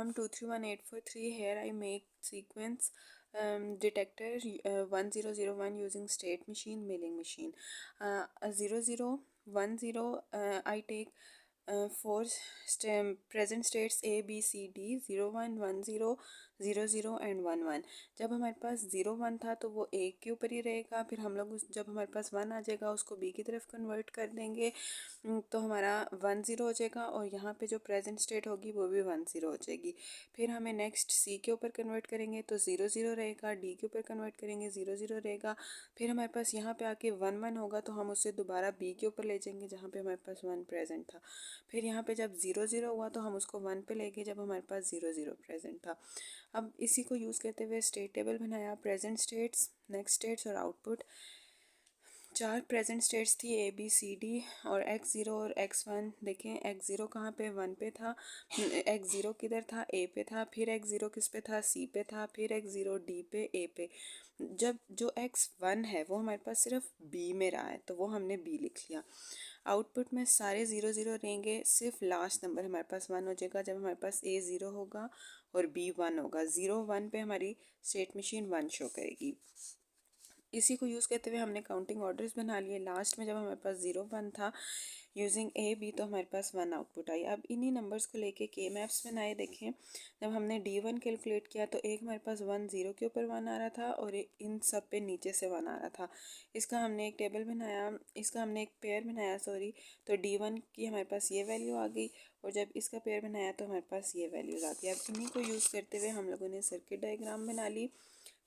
program 231843. Here I make sequence detector 1001 using state machine milling machine. 0010 I take four present states A B C D 01 10 00 and 11। जब हमारे पास 01 था तो वो A के ऊपर ही रहेगा, फिर हम लोग जब हमारे पास 1 आ जाएगा उसको B की तरफ कन्वर्ट कर देंगे तो हमारा 10 हो जाएगा, और यहाँ पे जो प्रेजेंट स्टेट होगी वो भी 10 हो जाएगी। फिर हमें नेक्स्ट C के ऊपर कन्वर्ट करेंगे तो 00 रहेगा, D के ऊपर कन्वर्ट करेंगे 00 रहेगा। फिर हमारे पास यहाँ पे आके 11 होगा तो हम उससे दोबारा B के ऊपर ले जाएंगे जहाँ पे हमारे पास 1 प्रेजेंट था। फिर यहाँ पे जब 00 हुआ तो हम उसको 1 पे ले गए जब हमारे पास 00 प्रेजेंट था। अब इसी को यूज़ करते हुए स्टेट टेबल बनाया, प्रेजेंट स्टेट्स, नेक्स्ट स्टेट्स और आउटपुट। 4 प्रेजेंट स्टेट्स थी A B C D और x0 और x1। देखें x0 कहाँ पे 1 पे था, x0 किधर था A पे था, फिर x0 किस पे था C पे था, फिर x0 D पे A पे। जब जो x1 है वो हमारे पास सिर्फ B में रहा है तो वो हमने B लिख लिया। आउटपुट में सारे 00 रहेंगे, सिर्फ लास्ट नंबर हमारे पास 1 हो जाएगा जब हमारे पास A 0 होगा और B 1 होगा। 01 पे हमारी स्टेट मशीन 1 शो करेगी। इसी को यूज़ करते हुए हमने काउंटिंग ऑर्डर्स बना लिए। लास्ट में जब हमारे पास 01 था यूजिंग A B तो हमारे पास 1 आउटपुट आई। अब इन्हीं नंबर्स को लेके के मैप्स बनाए। देखें जब हमने D1 कैलकुलेट किया तो एक हमारे पास 1 0 के ऊपर 1 आ रहा था और इन सब पे नीचे से 1 आ रहा था। इसका हमने एक टेबल बनाया, इसका हमने एक पेयर बनाया तो D1 की हमारे पास ये वैल्यू आ गई और जब इसका पेयर बनाया तो हमारे पास ये वैल्यूज़ आ गई। अब इन्हीं को यूज़ करते हुए हम लोगों ने सर्किट डायग्राम बना ली।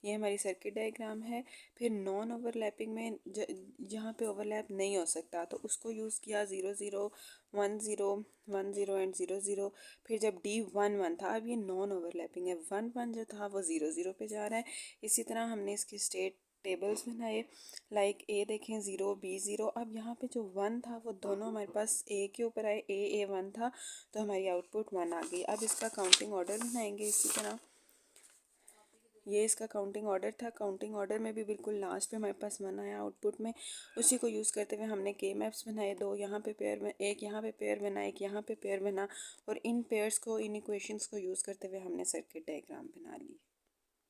ये हमारी सर्किट डायग्राम है। फिर नॉन ओवरलैपिंग में जहाँ पे ओवरलैप नहीं हो सकता तो उसको यूज़ किया 00 10 10 एंड 00। फिर जब D11 था, अब ये नॉन ओवरलैपिंग है, 1 जो था वो 00 पे जा रहा है। इसी तरह हमने इसकी स्टेट टेबल्स बनाए। लाइक A देखें 0 B 0। अब यहाँ पे जो 1 था वो दोनों हमारे पास A के ऊपर आए, A 1 था तो हमारी आउटपुट 1 आ गई। अब इसका काउंटिंग ऑर्डर बनाएंगे इसी तरह। ये इसका काउंटिंग ऑर्डर था। काउंटिंग ऑर्डर में भी बिल्कुल लास्ट पे हमारे पास 1 आया आउटपुट में। उसी को यूज़ करते हुए हमने के मैप्स बनाए, 2 यहाँ पे पेयर में, एक यहाँ पे पेयर बना, एक यहाँ पे पेयर बना, और इन पेयर्स को, इन इक्वेशंस को यूज़ करते हुए हमने सर्किट डायग्राम बना ली।